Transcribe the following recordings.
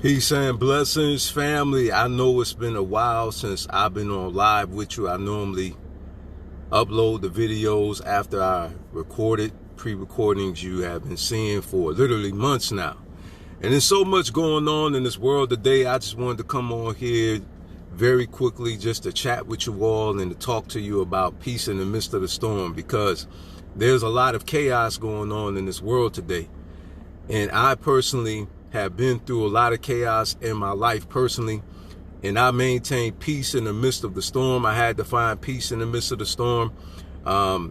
Peace and blessings, family. I know it's been a while since I've been on live with you. I normally upload the videos after I recorded pre-recordings you have been seeing for literally months now. And there's so much going on in this world today. I just wanted to come on here very quickly just to chat with you all and to talk to you about peace in the midst of the storm, because there's a lot of chaos going on in this world today. And I personally have been through a lot of chaos in my life personally, and I maintain peace in the midst of the storm. I had to find peace in the midst of the storm. I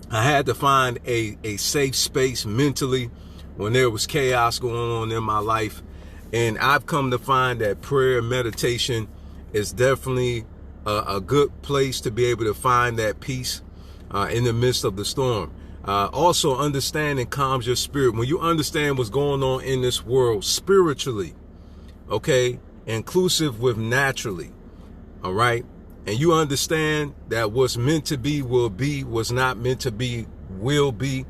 had to find a safe space mentally when there was chaos going on in my life. And I've come to find that prayer and meditation is definitely a good place to be able to find that peace in the midst of the storm. Also, understanding calms your spirit. When you understand what's going on in this world spiritually, okay, inclusive with naturally, all right, and you understand that what's meant to be will be, what's not meant to be will be,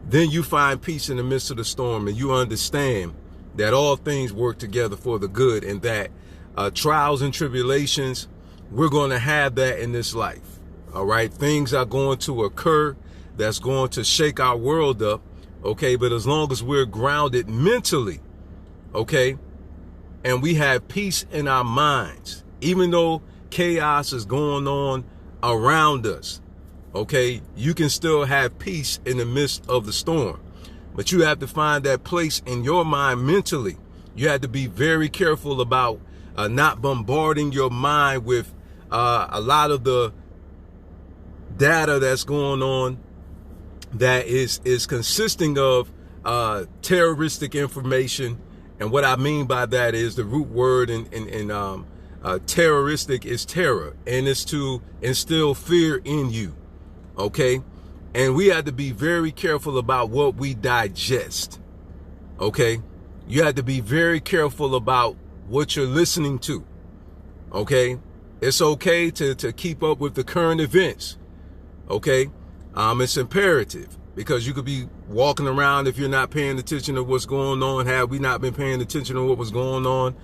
then you find peace in the midst of the storm, and you understand that all things work together for the good, and that trials and tribulations, we're going to have that in this life, all right? Things are going to occur that's going to shake our world up, okay? But as long as we're grounded mentally, okay, and we have peace in our minds, even though chaos is going on around us, okay, you can still have peace in the midst of the storm. But you have to find that place in your mind mentally. You have to be very careful about not bombarding your mind with a lot of the data that's going on that is consisting of terroristic information. And what I mean by that is the root word in terroristic is terror, and it's to instill fear in you, okay? And we have to be very careful about what we digest, okay? You have to be very careful about what you're listening to, okay? It's okay to keep up with the current events, okay? It's imperative, because you could be walking around, if you're not paying attention to what's going on. Had we not been paying attention to what was going on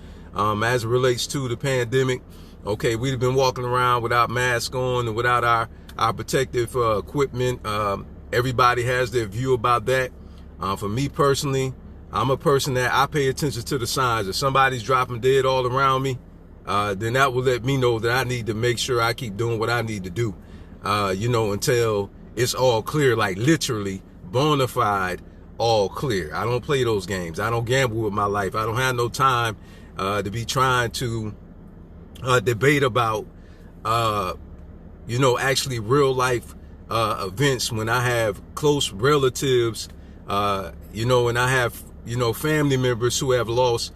as it relates to the pandemic, okay, we'd have been walking around without masks on and without our protective equipment. Everybody has their view about that. For me personally, I'm a person that I pay attention to the signs. If somebody's dropping dead all around me, then that will let me know that I need to make sure I keep doing what I need to do, until it's all clear, like literally bona fide, all clear. I don't play those games. I don't gamble with my life. I don't have no time to be trying to debate about, actually real life events when I have close relatives, and I have, family members who have lost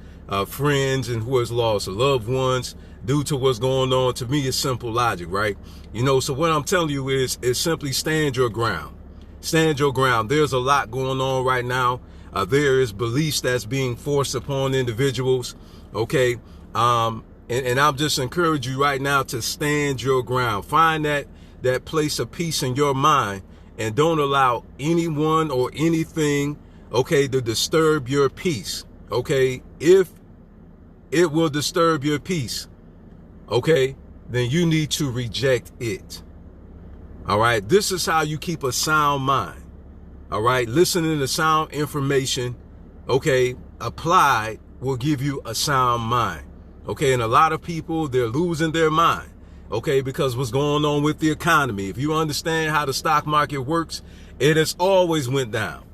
friends and who has lost loved ones due to what's going on. To me, it's simple logic, right? So what I'm telling you is simply stand your ground. Stand your ground. There's a lot going on right now. There is beliefs that's being forced upon individuals, okay? And I'm just encouraging you right now to stand your ground. Find that place of peace in your mind, and don't allow anyone or anything, okay, to disturb your peace, okay? If it will disturb your peace, okay, then you need to reject it. All right. This is how you keep a sound mind. All right. Listening to sound information, okay, applied will give you a sound mind. Okay. And a lot of people, they're losing their mind. Okay. Because what's going on with the economy. If you understand how the stock market works, it has always went down.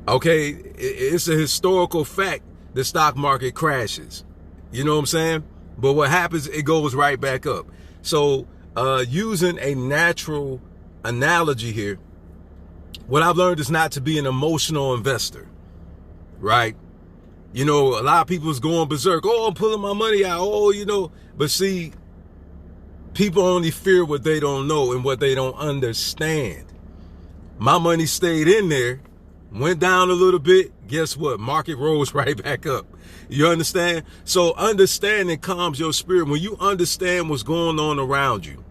Okay. It's a historical fact. The stock market crashes. You know what I'm saying? But what happens, it goes right back up. So using a natural analogy here, what I've learned is not to be an emotional investor, right? A lot of people is going berserk. Oh, I'm pulling my money out. Oh, but see, people only fear what they don't know and what they don't understand. My money stayed in there, went down a little bit. Guess what? Market rose right back up. You understand? So understanding calms your spirit. When you understand what's going on around you,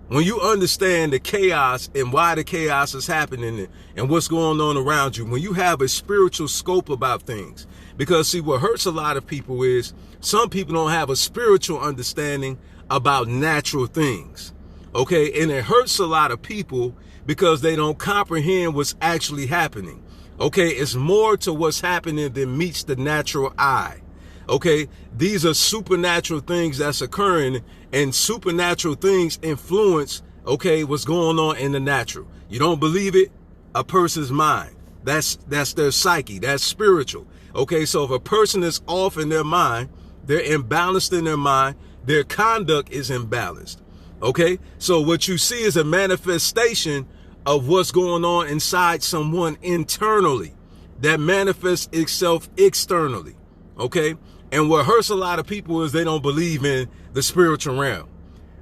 When you understand the chaos and why the chaos is happening and what's going on around you, when you have a spiritual scope about things, because see, what hurts a lot of people is some people don't have a spiritual understanding about natural things. Okay. And it hurts a lot of people because they don't comprehend what's actually happening. Okay. It's more to what's happening than meets the natural eye. Okay. These are supernatural things that's occurring, and supernatural things influence, okay, what's going on in the natural. You don't believe it? A person's mind. That's their psyche. That's spiritual. Okay. So if a person is off in their mind, they're imbalanced in their mind, their conduct is imbalanced. Okay. So what you see is a manifestation of what's going on inside someone internally that manifests itself externally. Okay. And what hurts a lot of people is they don't believe in the spiritual realm.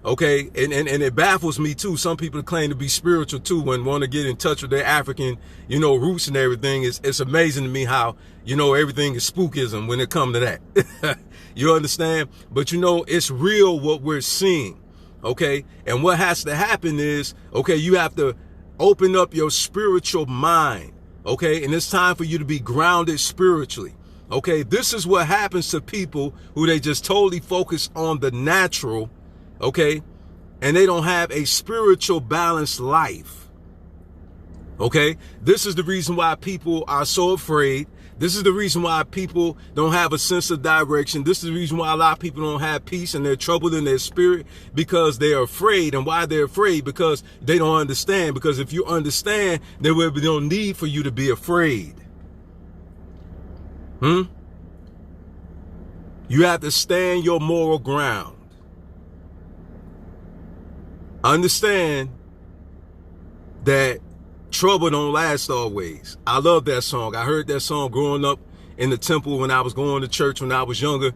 Okay. And it baffles me too. Some people claim to be spiritual too and want to get in touch with their African, roots and everything. It's amazing to me how, everything is spookism when it comes to that. You understand? But it's real what we're seeing. Okay. And what has to happen is, okay, you have to open up your spiritual mind. Okay. And it's time for you to be grounded spiritually. Okay. This is what happens to people who they just totally focus on the natural. Okay. And they don't have a spiritual balanced life. Okay. This is the reason why people are so afraid. This is the reason why people don't have a sense of direction. This is the reason why a lot of people don't have peace and they're troubled in their spirit, because they're afraid. And why they're afraid? Because they don't understand. Because if you understand, there will be no need for you to be afraid. You have to stand your moral ground. Understand that trouble don't last always. I love that song. I heard that song growing up in the temple when I was going to church when I was younger.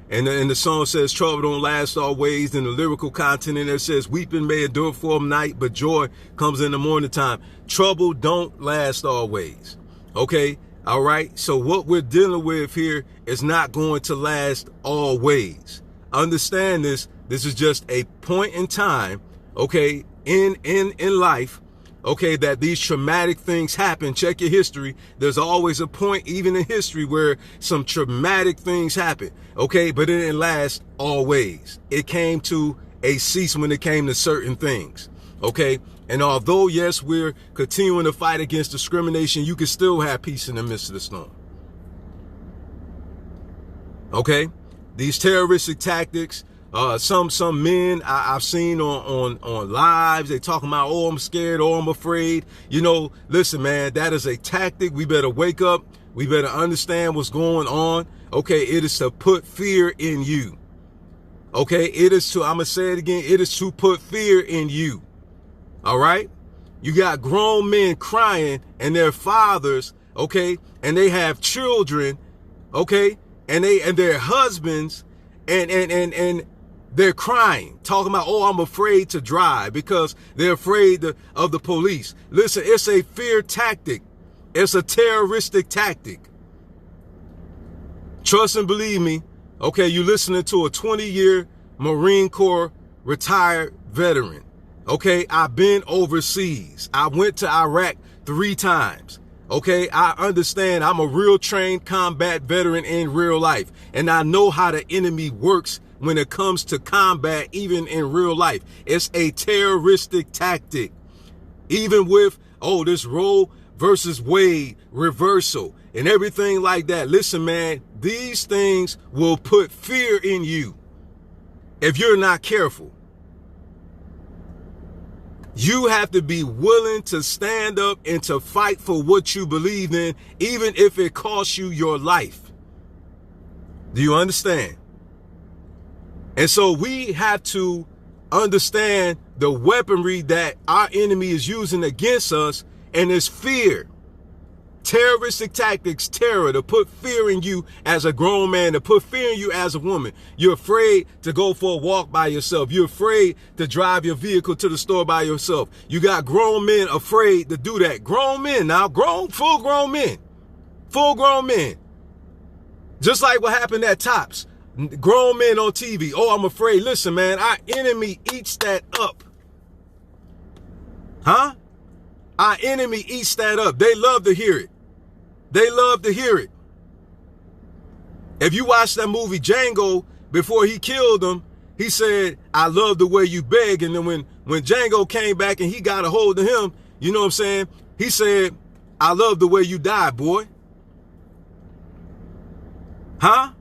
And the song says, trouble don't last always. And the lyrical content in there says, weeping may endure for a night, but joy comes in the morning time. Trouble don't last always. Okay. All right. So what we're dealing with here is not going to last always. Understand this. This is just a point in time. Okay. In life. Okay, that these traumatic things happen. Check your history. There's always a point, even in history, where some traumatic things happen. Okay, but it didn't last always. It came to a cease when it came to certain things. Okay, and although, yes, we're continuing to fight against discrimination, you can still have peace in the midst of the storm. Okay, these terroristic tactics. Some men I've seen on lives, they talking about, oh, I'm scared, oh, I'm afraid. Listen, man, that is a tactic. We better wake up. We better understand what's going on. Okay. It is to put fear in you. Okay. I'm going to say it again. It is to put fear in you. All right. You got grown men crying and their fathers. Okay. And they have children. Okay. And their husbands and they're crying, talking about, oh, I'm afraid to drive because they're afraid of the police. Listen, it's a fear tactic. It's a terroristic tactic. Trust and believe me. Okay, you're listening to a 20-year Marine Corps retired veteran. Okay, I've been overseas. I went to Iraq 3 times. Okay, I understand. I'm a real trained combat veteran in real life. And I know how the enemy works when it comes to combat, even in real life. It's a terroristic tactic. Even with, this Roe versus Wade reversal and everything like that. Listen, man, these things will put fear in you if you're not careful. You have to be willing to stand up and to fight for what you believe in, even if it costs you your life. Do you understand? And so we have to understand the weaponry that our enemy is using against us, and it's fear. Terroristic tactics, terror, to put fear in you as a grown man, to put fear in you as a woman. You're afraid to go for a walk by yourself. You're afraid to drive your vehicle to the store by yourself. You got grown men afraid to do that. Grown men now, full grown men. Just like what happened at Tops. Grown men on TV. Oh, I'm afraid. Listen, man, our enemy eats that up. Huh? Our enemy eats that up. They love to hear it. They love to hear it. If you watch that movie Django, before he killed him, he said, I love the way you beg. And then when Django came back and he got a hold of him, you know what I'm saying? He said, I love the way you die, boy. Huh?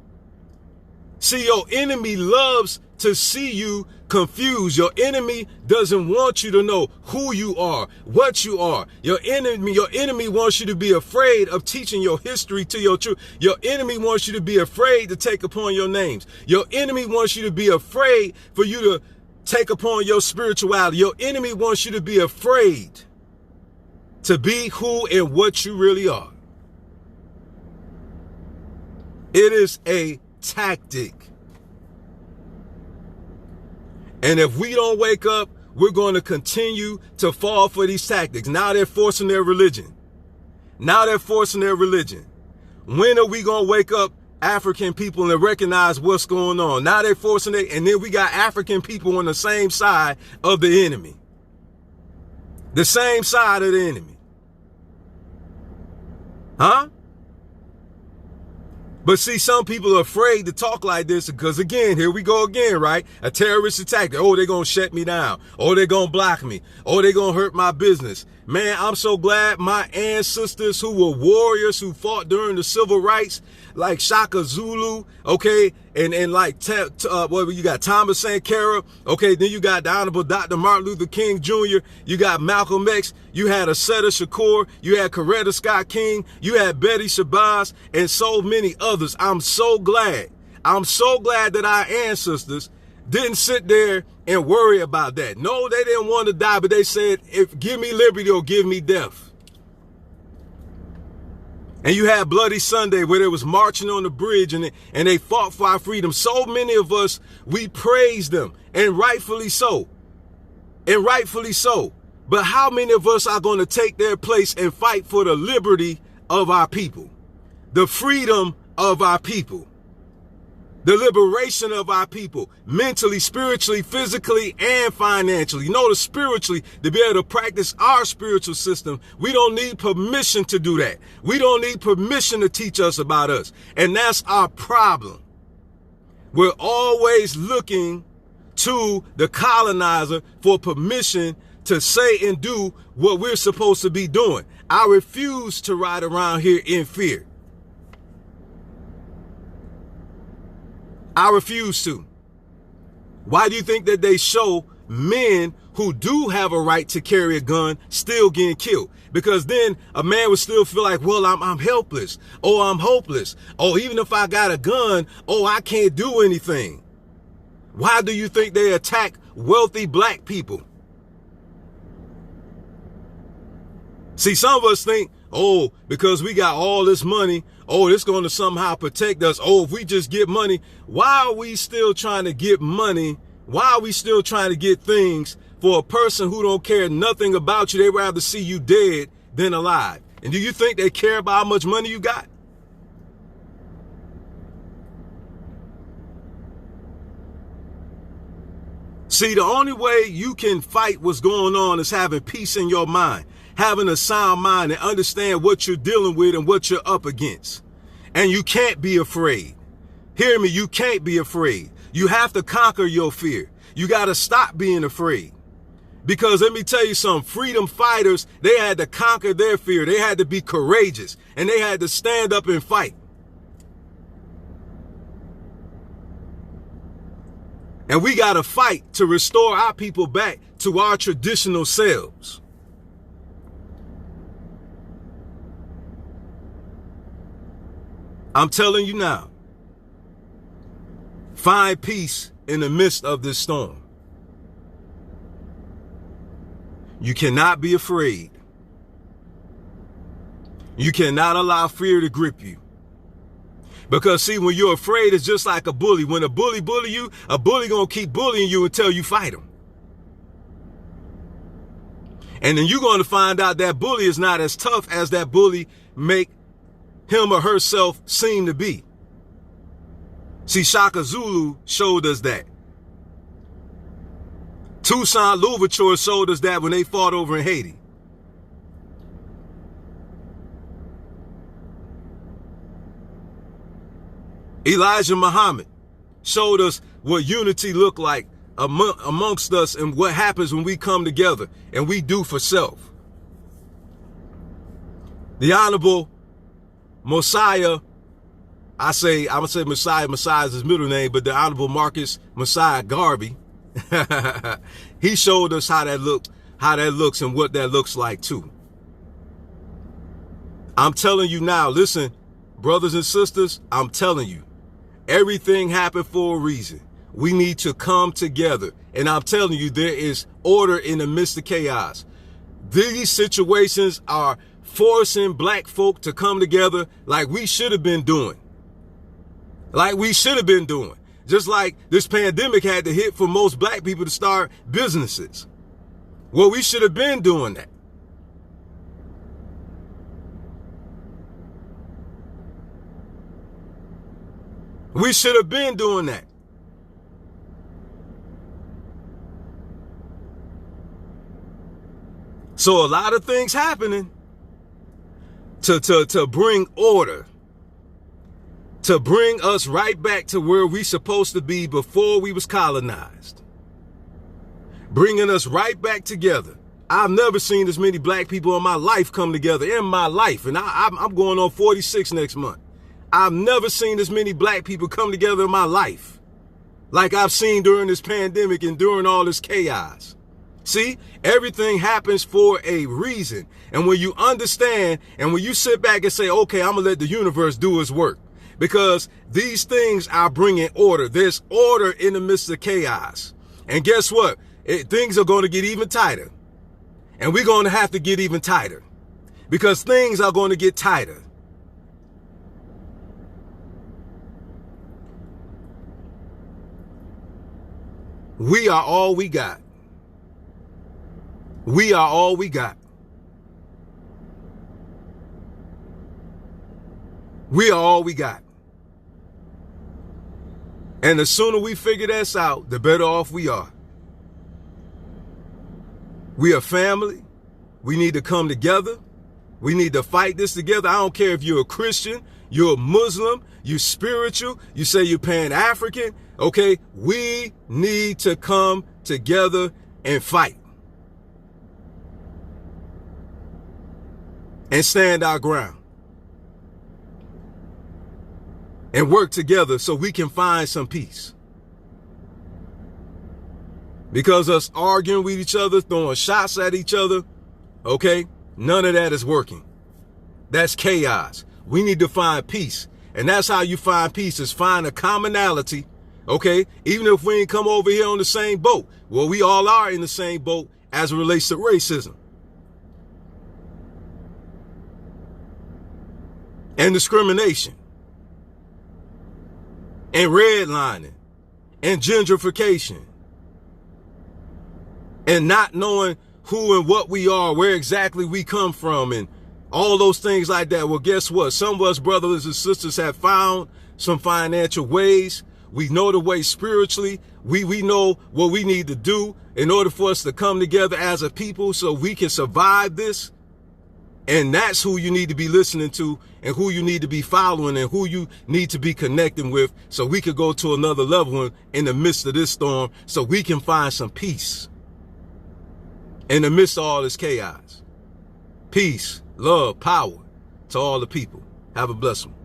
See, your enemy loves to see you confused. Your enemy doesn't want you to know who you are, what you are. Your enemy wants you to be afraid of teaching your history to your children. Your enemy wants you to be afraid to take upon your names. Your enemy wants you to be afraid for you to take upon your spirituality. Your enemy wants you to be afraid to be who and what you really are. It is a tactic. And if we don't wake up, we're going to continue to fall for these tactics. Now they're forcing their religion. Now they're forcing their religion. When are we going to wake up, African people, and recognize what's going on? Now they're forcing it. And then we got African people on the same side of the enemy. The same side of the enemy. Huh? But see, some people are afraid to talk like this because, again, here we go again, right? A terrorist attack. Oh, they're going to shut me down. Oh, they're going to block me. Oh, they're going to hurt my business. Man, I'm so glad my ancestors who were warriors who fought during the civil rights, like Shaka Zulu, okay, and like, you got Thomas Sankara, okay, then you got the Honorable Dr. Martin Luther King Jr., you got Malcolm X, you had Assata Shakur, you had Coretta Scott King, you had Betty Shabazz, and so many others. I'm so glad that our ancestors didn't sit there and worry about that. No, they didn't want to die, but they said, give me liberty or give me death. And you had Bloody Sunday where they was marching on the bridge and they fought for our freedom. So many of us, we praise them, and rightfully so. And rightfully so. But how many of us are going to take their place and fight for the liberty of our people? The freedom of our people? The liberation of our people, mentally, spiritually, physically, and financially. Notice spiritually, to be able to practice our spiritual system, we don't need permission to do that. We don't need permission to teach us about us. And that's our problem. We're always looking to the colonizer for permission to say and do what we're supposed to be doing. I refuse to ride around here in fear. I refuse to. Why do you think that they show men who do have a right to carry a gun still getting killed? Because then a man would still feel like, well, I'm helpless. Oh, I'm hopeless. Oh, even if I got a gun, oh, I can't do anything. Why do you think they attack wealthy black people? See, some of us think, oh, because we got all this money, oh, it's going to somehow protect us. Oh, if we just get money, why are we still trying to get money? Why are we still trying to get things for a person who don't care nothing about you? They'd rather see you dead than alive. And do you think they care about how much money you got? See, the only way you can fight what's going on is having peace in your mind, having a sound mind, and understand what you're dealing with and what you're up against. And you can't be afraid. Hear me, you can't be afraid. You have to conquer your fear. You got to stop being afraid. Because let me tell you something, freedom fighters, they had to conquer their fear. They had to be courageous, and they had to stand up and fight. And we got to fight to restore our people back to our traditional selves. I'm telling you now, find peace in the midst of this storm. You cannot be afraid. You cannot allow fear to grip you. Because see, when you're afraid, it's just like a bully. When a bully you, a bully gonna keep bullying you until you fight him. And then you're going to find out that bully is not as tough as that bully make him or herself seem to be. See, Shaka Zulu showed us that. Toussaint Louverture showed us that when they fought over in Haiti. Elijah Muhammad showed us what unity looked like amongst us and what happens when we come together and we do for self. The Honorable Messiah, I'm gonna say Messiah is his middle name, but the Honorable Marcus Messiah Garvey, he showed us how that looks and what that looks like too. I'm telling you now, listen, brothers and sisters, I'm telling you, everything happened for a reason. We need to come together. And I'm telling you, there is order in the midst of chaos. These situations are forcing black folk to come together like we should have been doing. Like we should have been doing. Just like this pandemic had to hit for most black people to start businesses. Well, we should have been doing that. We should have been doing that. So a lot of things happening to bring order, to bring us right back to where we supposed to be before we was colonized, bringing us right back together. I've never seen as many black people in my life come together in my life. And I'm going on 46 next month. I've never seen as many black people come together in my life like I've seen during this pandemic and during all this chaos. See, everything happens for a reason. And when you understand and when you sit back and say, okay, I'm going to let the universe do its work, because these things are bringing order. There's order in the midst of chaos. And guess what? Things are going to get even tighter. And we're going to have to get even tighter because things are going to get tighter. We are all we got. We are all we got. We are all we got. And the sooner we figure this out, the better off we are. We are family. We need to come together. We need to fight this together. I don't care if you're a Christian, you're a Muslim, you're spiritual, you say you're Pan-African. Okay, we need to come together and fight. And stand our ground. And work together so we can find some peace. Because us arguing with each other, throwing shots at each other, okay, none of that is working. That's chaos. We need to find peace. And that's how you find peace, is find a commonality, okay? Even if we ain't come over here on the same boat. Well, we all are in the same boat as it relates to racism. And discrimination. And redlining. And gentrification. And not knowing who and what we are, where exactly we come from, and all those things like that. Well, guess what? Some of us brothers and sisters have found some financial ways. We know the way spiritually. We know what we need to do in order for us to come together as a people so we can survive this. And that's who you need to be listening to and who you need to be following and who you need to be connecting with so we could go to another level in the midst of this storm so we can find some peace in the midst of all this chaos. Peace, love, power to all the people. Have a blessed one.